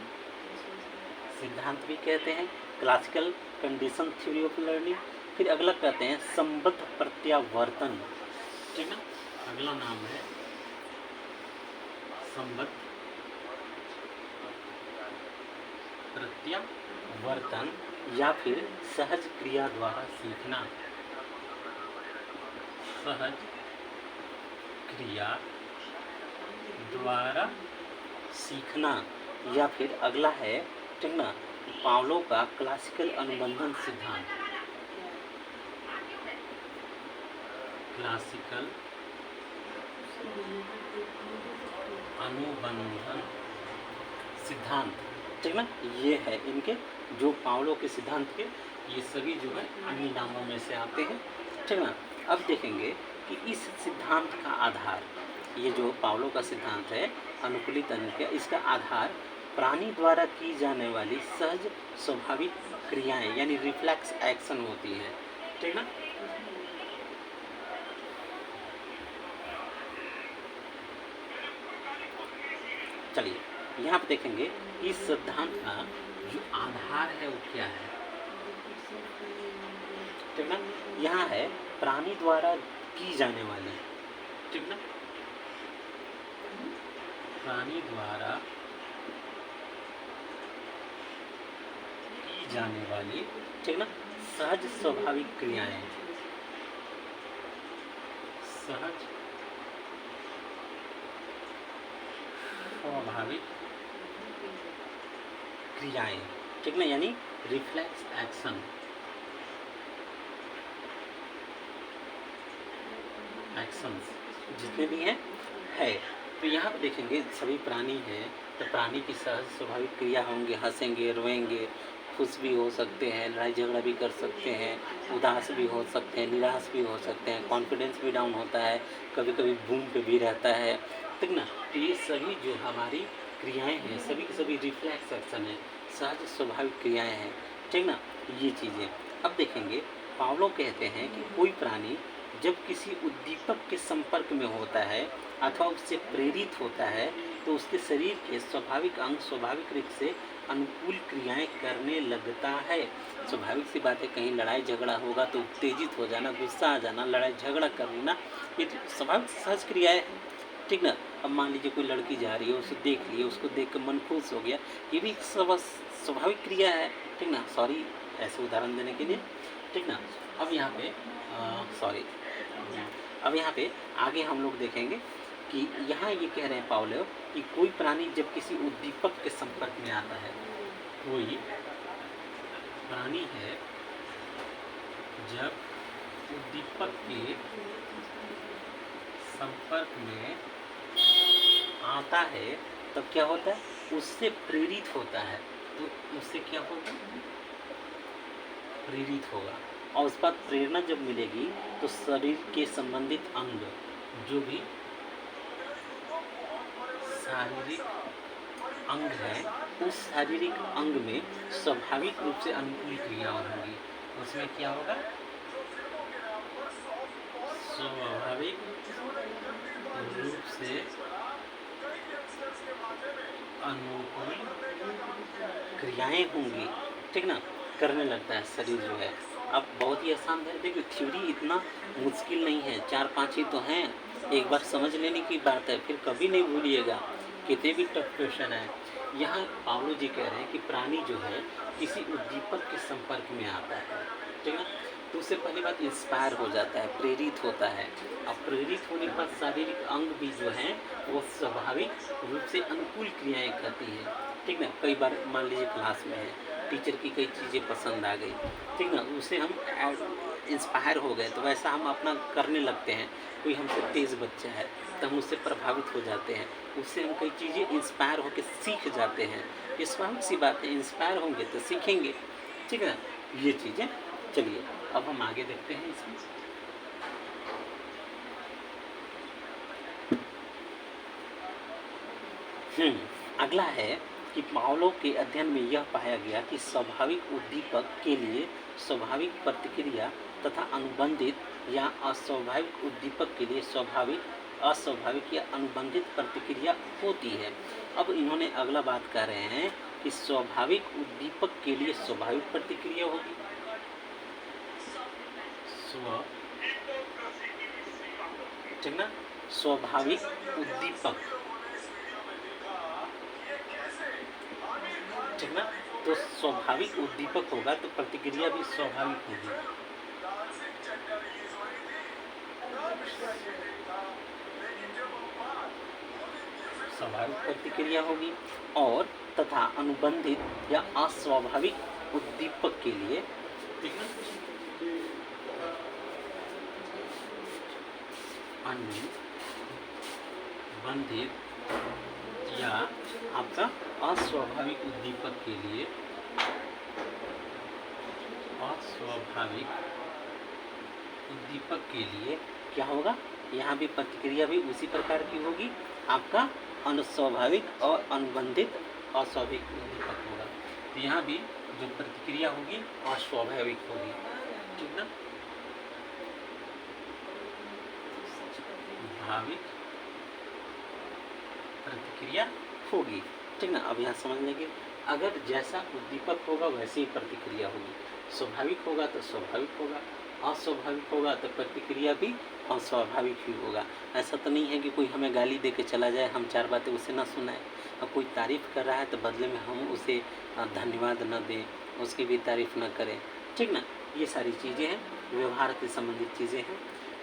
Speaker 1: सिद्धांत भी कहते हैं, classical condition theory of learning. फिर अगला कहते हैं संबद्ध प्रत्यावर्तन, ठीक है, अगला नाम है संबद्ध प्रत्यावर्तन या फिर सहज क्रिया द्वारा सीखना, सहज क्रिया द्वारा सीखना। या फिर अगला है, ठीक ना, पावलो का क्लासिकल अनुबंधन सिद्धांत, क्लासिकल अनुबंधन सिद्धांत, ठीक ना। ये है इनके जो पावलो के सिद्धांत के, ये सभी जो है अन्य नामों में से आते हैं, ठीक ना। अब देखेंगे कि इस सिद्धांत का आधार, ये जो पावलो का सिद्धांत है अनुकूलित अनुक्रिया, इसका आधार प्राणी द्वारा की जाने वाली सहज स्वाभाविक क्रियाएं यानी रिफ्लेक्स एक्शन होती है, ठीक ना। चलिए यहाँ पे देखेंगे इस सिद्धांत का जो आधार है वो क्या है, ठीक ना। यहाँ है प्राणी द्वारा की जाने वाली, ठीक ना, प्राणी द्वारा की जाने वाली, ठीक ना, सहज स्वाभाविक क्रियाएं, सहज स्वाभाविक क्रियाएं, ठीक ना, यानी रिफ्लेक्स एक्शन, एक्शंस जितने भी हैं है। तो यहाँ पे देखेंगे सभी प्राणी हैं, तो प्राणी की सहज स्वाभाविक क्रिया होंगे, हंसेंगे, रोएंगे, खुश भी हो सकते हैं, लड़ाई झगड़ा भी कर सकते हैं, उदास भी हो सकते हैं, निराश भी हो सकते हैं, कॉन्फिडेंस भी डाउन होता है, कभी कभी बूम पे भी रहता है, ठीक ना। तो ये सभी जो हमारी क्रियाएं हैं सभी की सभी रिफ्लेक्स एक्शन है, सहज स्वाभाविक क्रियाएं हैं, ठीक ना, ये चीज़ें। अब देखेंगे पावलो कहते हैं कि कोई प्राणी जब किसी उद्दीपक के संपर्क में होता है अथवा उससे प्रेरित होता है तो उसके शरीर के स्वाभाविक अंग स्वाभाविक रूप से अनुकूल क्रियाएं करने लगता है। स्वाभाविक सी बात है, कहीं लड़ाई झगड़ा होगा तो उत्तेजित हो जाना, गुस्सा आ जाना, लड़ाई झगड़ा कर लेना, ये तो स्वाभाविक सहज क्रियाएं, ठीक ना। अब मान लीजिए कोई लड़की जा रही है, उसे देख लिया, उसको देख कर मन खुश हो गया, ये भी स्वाभाविक क्रिया है, ठीक ना। सॉरी ऐसे उदाहरण देने के लिए, ठीक ना। अब यहाँ पे अब यहाँ पे आगे हम लोग देखेंगे कि यहाँ ये कह रहे हैं पावलोव कि कोई प्राणी जब किसी उद्दीपक के संपर्क में आता है, कोई प्राणी है जब उद्दीपक के संपर्क में आता है तब क्या होता है, उससे प्रेरित होता है। तो उससे क्या होगा, प्रेरित होगा। और उस पर प्रेरणा जब मिलेगी तो शरीर के संबंधित अंग, जो भी शारीरिक अंग है, उस शारीरिक अंग में स्वाभाविक रूप से अनुकूल क्रियाएं होंगी। उसमें क्या होगा, स्वाभाविक रूप से अनुकूल क्रियाएं होंगी, ठीक ना, करने लगता है शरीर जो है। अब बहुत ही आसान है, देखिए थ्योरी इतना मुश्किल नहीं है, 4-5 ही तो हैं, एक बार समझ लेने की बात है, फिर कभी नहीं भूलिएगा, कितने भी टफ क्वेश्चन है। यहाँ पावलो जी कह रहे हैं कि प्राणी जो है किसी उद्दीपक के संपर्क में आता है, ठीक है, तो उससे पहली बात इंस्पायर हो जाता है, प्रेरित होता है। अब प्रेरित होने पर शारीरिक अंग भी जो है वो स्वाभाविक रूप से अनुकूल क्रियाएं करती है, ठीक ना। कई बार मान लीजिए क्लास में है, टीचर की कई चीज़ें पसंद आ गई, ठीक ना, उससे हम इंस्पायर हो गए, तो वैसा हम अपना करने लगते हैं। कोई हमसे तेज़ बच्चा है तो हम उससे प्रभावित हो जाते हैं, उससे हम कई चीज़ें इंस्पायर होकर सीख जाते हैं। ये स्वाभाविक सी बात है, इंस्पायर होंगे तो सीखेंगे, ठीक है ना, ये चीज़ें। चलिए अब हम आगे देखते हैं इसमें। अगला है कि पावलोव के अध्ययन में यह पाया गया कि स्वाभाविक उद्दीपक के लिए स्वाभाविक प्रतिक्रिया तथा अनुबंधित या अस्वाभाविक उद्दीपक के लिए स्वाभाविक, अस्वाभाविक या अनुबंधित प्रतिक्रिया होती है। अब इन्होंने अगला बात कह रहे हैं कि स्वाभाविक उद्दीपक के लिए स्वाभाविक प्रतिक्रिया होगी, ठीक ना, स्वाभाविक उद्दीपक, ठीक ना, तो स्वाभाविक उद्दीपक होगा तो प्रतिक्रिया भी स्वाभाविक होगी। स्वाभाविक प्रतिक्रिया होगी और तथा अनुबंधित या अस्वाभाविक उद्दीपक के लिए, ठीक है, अनुबंधित या आपका अस्वाभाविक उद्दीपक के लिए, अस्वाभाविक उद्दीपक के लिए क्या होगा, यहाँ भी प्रतिक्रिया भी उसी प्रकार की होगी, आपका अनुस्वाभाविक और अनुबंधित अस्वाभाविक उद्दीपक होगा। तो यहाँ भी जो प्रतिक्रिया होगी अस्वाभाविक होगी, ठीक ना, स्वाभाविक प्रतिक्रिया होगी, ठीक ना। अब यहाँ समझ लेंगे, अगर जैसा उद्दीपक होगा वैसे ही प्रतिक्रिया होगी, स्वाभाविक होगा तो स्वाभाविक होगा, अस्वाभाविक होगा तो प्रतिक्रिया भी अस्वाभाविक ही होगा। ऐसा तो नहीं है कि कोई हमें गाली दे के चला जाए, हम 4 बातें उसे ना सुनाएं, और कोई तारीफ़ कर रहा है तो बदले में हम उसे धन्यवाद न दें, उसकी भी तारीफ़ न करें, ठीक ना। ये सारी चीज़ें हैं, व्यवहार से संबंधित चीज़ें हैं।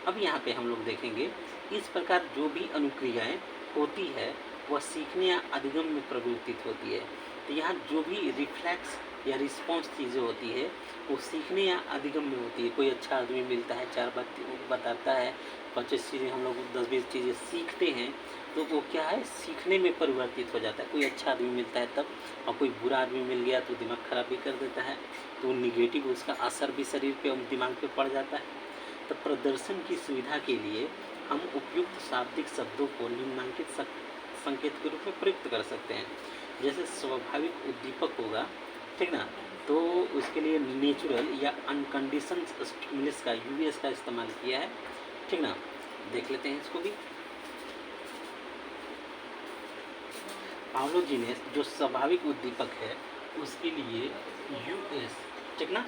Speaker 1: अब यहाँ पे हम लोग देखेंगे, इस प्रकार जो भी अनुक्रियाएँ होती है वह सीखने या अधिगम में परिवर्तित होती है। तो यहाँ जो भी रिफ्लेक्स या रिस्पॉन्स चीज़ें होती है वो सीखने या अधिगम में होती है। कोई अच्छा आदमी मिलता है, 4 बात बताता है, 25 चीज़ें हम लोग 10-20 चीज़ें सीखते हैं, तो वो क्या है, सीखने में परिवर्तित हो जाता है। कोई अच्छा आदमी मिलता है तब, और कोई बुरा आदमी मिल गया तो दिमाग खराब भी कर देता है, तो निगेटिव उसका असर भी शरीर पे और दिमाग पे पड़ जाता है। तो प्रदर्शन की सुविधा के लिए हम उपयुक्त शाब्दिक शब्दों को निम्नांकित संकेत के रूप में प्रयुक्त कर सकते हैं। जैसे स्वाभाविक उद्दीपक होगा, ठीक ना, तो उसके लिए नेचुरल या अनकंडीशन स्टिमुलस का, यूएस का इस्तेमाल किया है, ठीक ना। देख लेते हैं इसको भी। पावलोव जी ने जो स्वाभाविक उद्दीपक है उसके लिए यूएस, ठीक ना,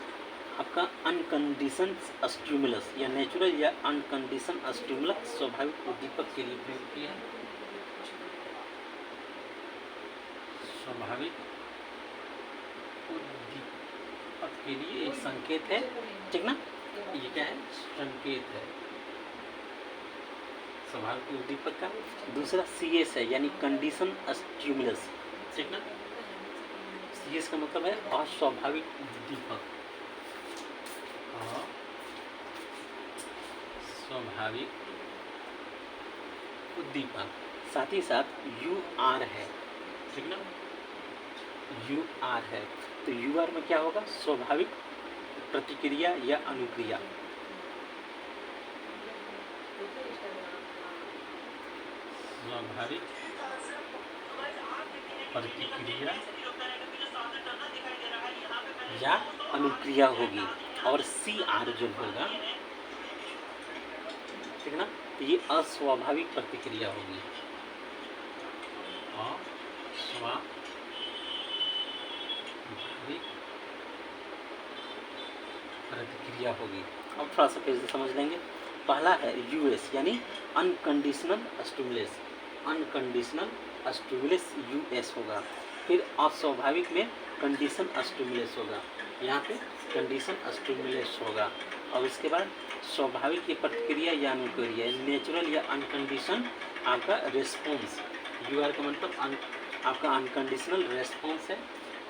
Speaker 1: आपका अनकंडीशन स्टिमुलस या नेचुरल या अनकंडीशन स्टिमुलस स्वाभाविक उद्दीपक के लिए प्रयोग किया है। स्वाभाविक उद्दीपक के लिए एक संकेत है, ठीक ना, ये क्या है, संकेत है, स्वाभाविक उद्दीपक का। दूसरा CS है यानी कंडीशन स्टिमुलस, ठीक ना। CS का मतलब है अस्वाभाविक उद्दीपक, अस्वाभाविक उद्दीपक। साथ ही साथ UR है, ठीक ना, UR है। तो UR में क्या होगा, स्वाभाविक प्रतिक्रिया या अनुक्रिया। स्वाभाविक प्रतिक्रिया या अनुक्रिया होगी। और CR जो होगा, ठीक ना, तो ये अस्वाभाविक प्रतिक्रिया होगी, अस्वाभाविक प्रतिक्रिया होगी। अब थोड़ा सा फिर से समझ लेंगे। पहला है US यानी unconditional stimulus, unconditional stimulus US होगा। फिर अस्वाभाविक में कंडीशन स्टिमुलस होगा, यहाँ पे कंडीशन स्टिमुलस होगा। और इसके बाद स्वाभाविक की प्रतिक्रिया या अनुक्रिया, नेचुरल या अनकंडीशन आपका रिस्पॉन्स। UR का मतलब आपका अनकंडीशनल रेस्पॉन्स है,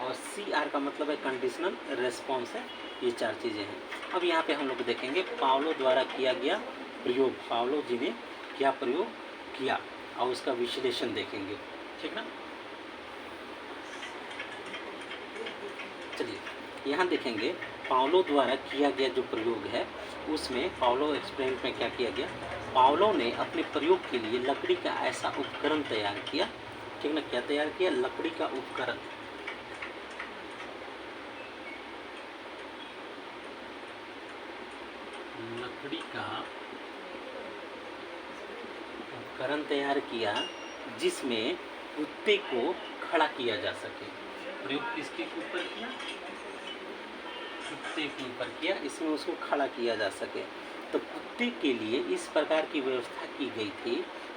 Speaker 1: और CR का मतलब है कंडीशनल रेस्पॉन्स है। ये चार चीज़ें हैं। अब यहाँ पे हम लोग देखेंगे पावलो द्वारा किया गया प्रयोग, पावलो जी ने क्या प्रयोग किया और उसका विश्लेषण देखेंगे, ठीक ना। चलिए यहाँ देखेंगे पावलो द्वारा किया गया जो प्रयोग है, उसमें पावलो एक्सपेरिमेंट में क्या किया गया। पावलो ने अपने प्रयोग के लिए लकड़ी का ऐसा उपकरण तैयार किया, ठीक ना। क्या तैयार किया, लकड़ी का उपकरण। लकड़ी का उपकरण तैयार किया जिसमें कुत्ते को खड़ा किया जा सके। प्रयोग किसके ऊपर किया, कुत्ते के ऊपर किया, इसमें उसको खड़ा किया जा सके। तो कुत्ते के लिए इस प्रकार की व्यवस्था की गई थी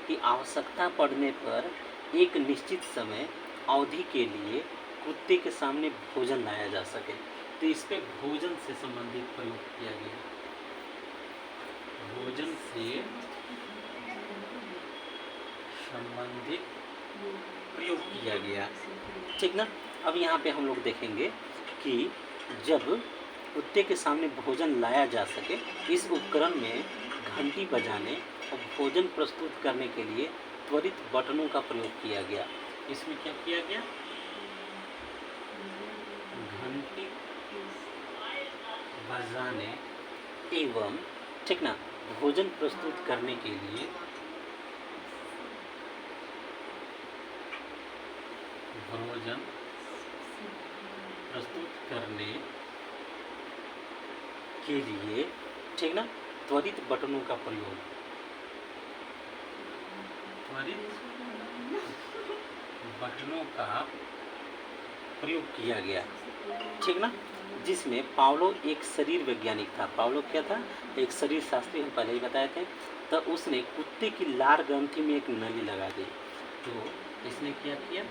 Speaker 1: कि आवश्यकता पड़ने पर एक निश्चित समय अवधि के लिए कुत्ते के सामने भोजन लाया जा सके। तो इस पे भोजन से संबंधित प्रयोग किया गया, भोजन से संबंधित प्रयोग किया गया, ठीक ना। अब यहाँ पे हम लोग देखेंगे कि जब कुत्ते के सामने भोजन लाया जा सके, इस उपकरण में घंटी बजाने और भोजन प्रस्तुत करने के लिए त्वरित बटनों का प्रयोग किया गया। इसमें क्या किया गया, घंटी बजाने एवं, ठीक ना, भोजन प्रस्तुत करने के लिए भोजन प्रस्तुत करने के लिए, ठीक ना, त्वरित बटनों का प्रयोग, त्वरित बटनों का प्रयोग किया गया, ठीक ना। जिसमें पावलो एक शरीर वैज्ञानिक था। पावलो क्या था, एक शरीर शास्त्री, हम पहले ही बताए थे। तो उसने कुत्ते की लार ग्रंथि में एक नली लगा दी। तो इसने क्या किया,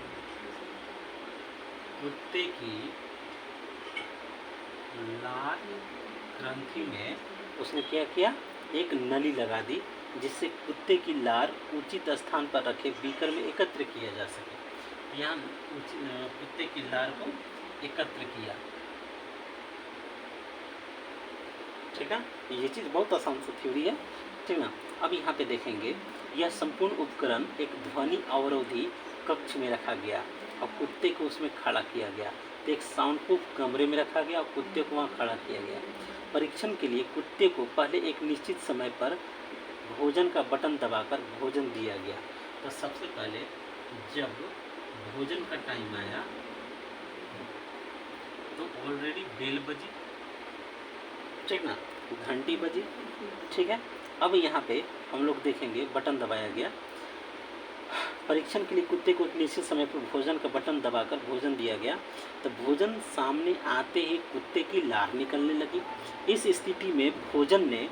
Speaker 1: कुत्ते की लार ग्रंथि में उसने क्या किया, एक नली लगा दी, जिससे कुत्ते की लार उचित स्थान पर रखे बीकर में एकत्र किया जा सके। यहाँ कुत्ते की लार को एकत्र किया, ठीक है। ये चीज़ बहुत आसान सी थ्योरी है, ठीक ना। अब यहाँ पे देखेंगे यह संपूर्ण उपकरण एक ध्वनि अवरोधी कक्ष में रखा गया और कुत्ते को उसमें खड़ा किया गया। तो एक साउंड प्रूफ कमरे में रखा गया और कुत्ते को वहाँ खड़ा किया गया। परीक्षण के लिए कुत्ते को पहले एक निश्चित समय पर भोजन का बटन दबाकर भोजन दिया गया। तो सबसे पहले जब भोजन का टाइम आया तो ऑलरेडी बेल बजी, ठीक ना, घंटी बजी, ठीक है। अब यहाँ पे हम लोग देखेंगे बटन दबाया गया। परीक्षण के लिए कुत्ते को एक निश्चित समय पर भोजन का बटन दबाकर भोजन दिया गया। तो भोजन सामने आते ही कुत्ते की लार निकलने लगी। इस स्थिति में भोजन ने,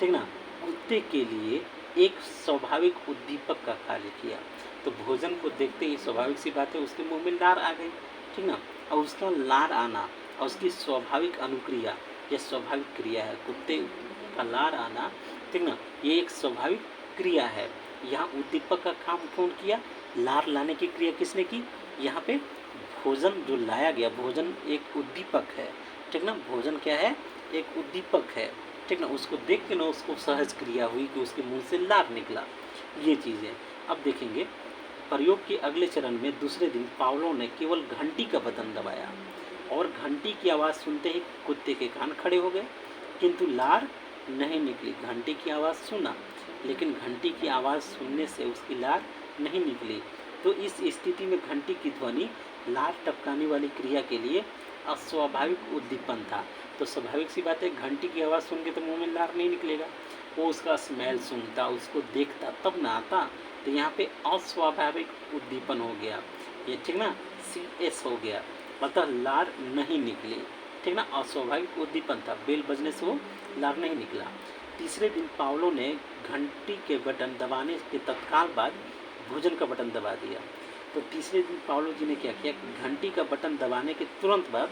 Speaker 1: ठीक ना, कुत्ते के लिए एक स्वाभाविक उद्दीपक का कार्य किया। तो भोजन को देखते ही स्वाभाविक सी बात है उसके मुंह में लार आ गई, ठीक ना। और उसका लार आना और उसकी स्वाभाविक अनुक्रिया, यह स्वाभाविक क्रिया है। कुत्ते का लार आना, ठीक ना, ये एक स्वाभाविक क्रिया है। यहाँ उद्दीपक का काम कौन किया? लार लाने की क्रिया किसने की? यहाँ पे भोजन जो लाया गया, भोजन एक उद्दीपक है, ठीक ना। भोजन क्या है? एक उद्दीपक है, ठीक ना। उसको देख के ना उसको सहज क्रिया हुई कि उसके मुंह से लार निकला, ये चीज़ें। अब देखेंगे प्रयोग के अगले चरण में दूसरे दिन पावलो ने केवल घंटी का बटन दबाया और घंटी की आवाज़ सुनते ही कुत्ते के कान खड़े हो गए, किंतु लार नहीं निकली। घंटी की आवाज़ सुना, लेकिन घंटी की आवाज़ सुनने से उसकी लार नहीं निकली। तो इस स्थिति में घंटी की ध्वनि लार टपकाने वाली क्रिया के लिए अस्वाभाविक उद्दीपन था। तो स्वाभाविक सी बात है, घंटी की आवाज़ सुन के तो मुँह में लार नहीं निकलेगा, वो उसका स्मेल सुनता, उसको देखता तब ना आता। तो यहाँ पे अस्वाभाविक उद्दीपन हो गया, ये ठीक ना, CS हो गया, मतलब लार नहीं निकली, ठीक ना। अस्वाभाविक उद्दीपन था, बेल बजने से वो लार नहीं निकला। तीसरे दिन पावलो ने घंटी के बटन दबाने के तत्काल बाद भोजन का बटन दबा दिया। तो तीसरे दिन पावलो जी ने क्या किया? घंटी का बटन दबाने के तुरंत बाद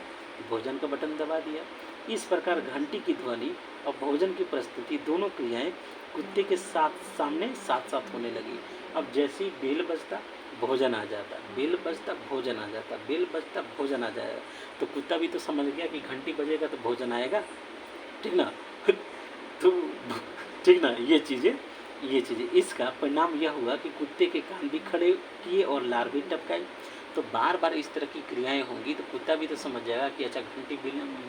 Speaker 1: भोजन का बटन दबा दिया। इस प्रकार घंटी की ध्वनि और भोजन की प्रस्तुति दोनों क्रियाएं कुत्ते के सामने साथ साथ होने लगी। अब जैसे ही बेल बजता भोजन आ जाता, बेल बजता भोजन आ जाता, बेल बजता भोजन आ जाएगा। तो कुत्ता भी तो समझ गया कि घंटी बजेगा तो भोजन आएगा, ठीक ना। तो ठीक ना, ये चीज़ें इसका परिणाम यह हुआ कि कुत्ते के कान भी खड़े किए और लार भी टपकाई। तो बार बार इस तरह की क्रियाएं होंगी तो कुत्ता भी तो समझ जाएगा कि अच्छा घंटी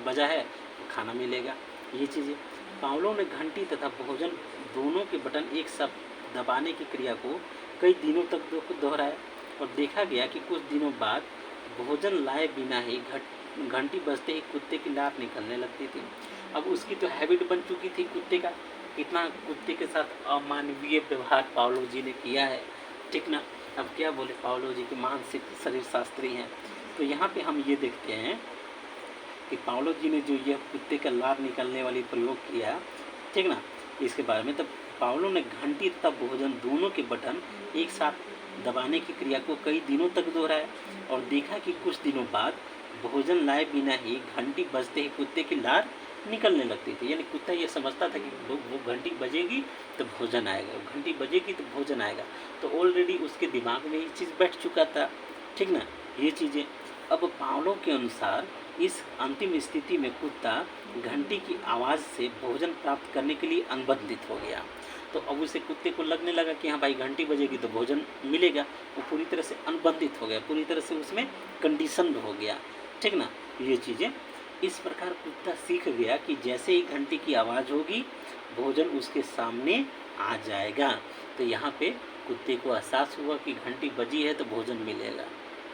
Speaker 1: बजा है तो खाना मिलेगा, ये चीज़ें। पावलो ने घंटी तथा भोजन दोनों के बटन एक साथ दबाने की क्रिया को कई दिनों तक दोहराया और देखा गया कि कुछ दिनों बाद भोजन लाए बिना ही घंटी बजते ही कुत्ते की लार निकलने लगती थी। अब उसकी तो हैबिट बन चुकी थी कुत्ते का, इतना कुत्ते के साथ अमानवीय व्यवहार पावलो जी ने किया है, ठीक ना। अब क्या बोले, पावलो जी के मानसिक शरीर शास्त्री हैं। तो यहाँ पे हम ये देखते हैं कि पावलो जी ने जो यह कुत्ते का लार निकलने वाली प्रयोग किया, ठीक ना, इसके बारे में। तब पावलो ने घंटी तथा भोजन दोनों के बटन एक साथ दबाने की क्रिया को कई दिनों तक दोहराया और देखा कि कुछ दिनों बाद भोजन लाए बिना ही घंटी बजते ही कुत्ते की लार निकलने लगती थी। यानी कुत्ता ये समझता था कि वो घंटी बजेगी तो भोजन आएगा, घंटी बजेगी तो भोजन आएगा। तो ऑलरेडी उसके दिमाग में ये चीज़ बैठ चुका था, ठीक ना, ये चीज़ें। अब पावलो के अनुसार इस अंतिम स्थिति में कुत्ता घंटी की आवाज़ से भोजन प्राप्त करने के लिए अनुबंधित हो गया। तो अब उसे कुत्ते को लगने लगा कि हाँ भाई घंटी बजेगी तो भोजन मिलेगा, वो पूरी तरह से अनुबंधित हो गया, पूरी तरह से उसमें कंडीशन हो गया, ठीक ना, ये चीज़ें। इस प्रकार कुत्ता सीख गया कि जैसे ही घंटी की आवाज़ होगी भोजन उसके सामने आ जाएगा। तो यहाँ पे कुत्ते को एहसास हुआ कि घंटी बजी है तो भोजन मिलेगा,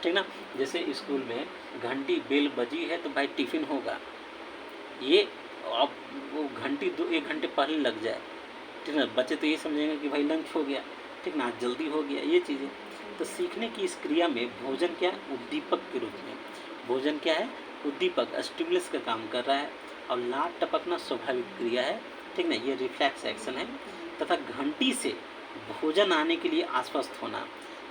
Speaker 1: ठीक ना। जैसे स्कूल में घंटी बेल बजी है तो भाई टिफ़िन होगा, ये अब वो घंटी 1 घंटे पहले लग जाए, ठीक ना, बच्चे तो ये समझेंगे कि भाई लंच हो गया, ठीक ना, जल्दी हो गया, ये चीज़ें। तो सीखने की इस क्रिया में भोजन क्या है? उद्दीपक के रूप में। भोजन क्या है? उद्दीपक, स्टिमुलस का काम कर रहा है। और लार टपकना स्वाभाविक क्रिया है, ठीक ना, ये रिफ्लेक्स एक्शन है। तथा घंटी से भोजन आने के लिए आश्वस्त होना,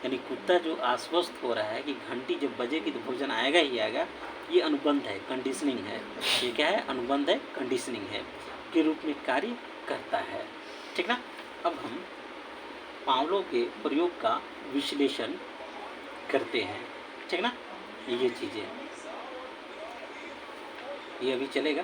Speaker 1: यानी कुत्ता जो आश्वस्त हो रहा है कि घंटी जब बजेगी तो भोजन आएगा ही आएगा, ये अनुबंध है, कंडीशनिंग है। ये क्या है? अनुबंध है, कंडीशनिंग है के रूप में कार्य करता है, ठीक ना। अब हम पावलो के प्रयोग का विश्लेषण करते हैं, ठीक ना, ये चीज़ें ये अभी चलेगा,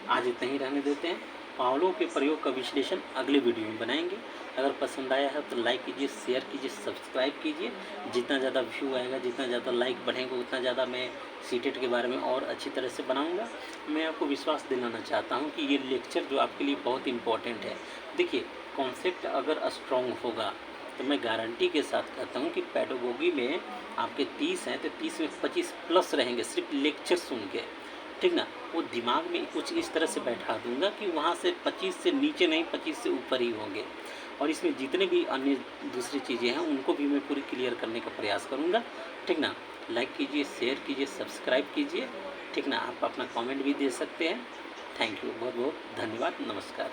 Speaker 1: आज इतना ही रहने देते हैं। पावलो के प्रयोग का विश्लेषण अगले वीडियो में बनाएंगे। अगर पसंद आया है तो लाइक कीजिए, शेयर कीजिए, सब्सक्राइब कीजिए। जितना ज़्यादा व्यू आएगा, जितना ज़्यादा लाइक बढ़ेंगे, उतना ज़्यादा मैं सीटेट के बारे में और अच्छी तरह से बनाऊंगा। मैं आपको विश्वास दिलाना चाहता हूं कि ये लेक्चर जो आपके लिए बहुत इम्पोर्टेंट है। देखिए, कॉन्सेप्ट अगर स्ट्रॉन्ग होगा तो मैं गारंटी के साथ कहता हूँ कि पेडागोगी में आपके 30 हैं तो 30 में 25 प्लस रहेंगे सिर्फ लेक्चर सुन के, ठीक ना। वो दिमाग में कुछ इस तरह से बैठा दूंगा कि वहाँ से 25 से नीचे नहीं, 25 से ऊपर ही होंगे। और इसमें जितने भी अन्य दूसरी चीज़ें हैं उनको भी मैं पूरी क्लियर करने का प्रयास करूँगा, ठीक ना। लाइक कीजिए, शेयर कीजिए, सब्सक्राइब कीजिए, ठीक ना। आप अपना कमेंट भी दे सकते हैं। थैंक यू, बहुत बहुत धन्यवाद, नमस्कार।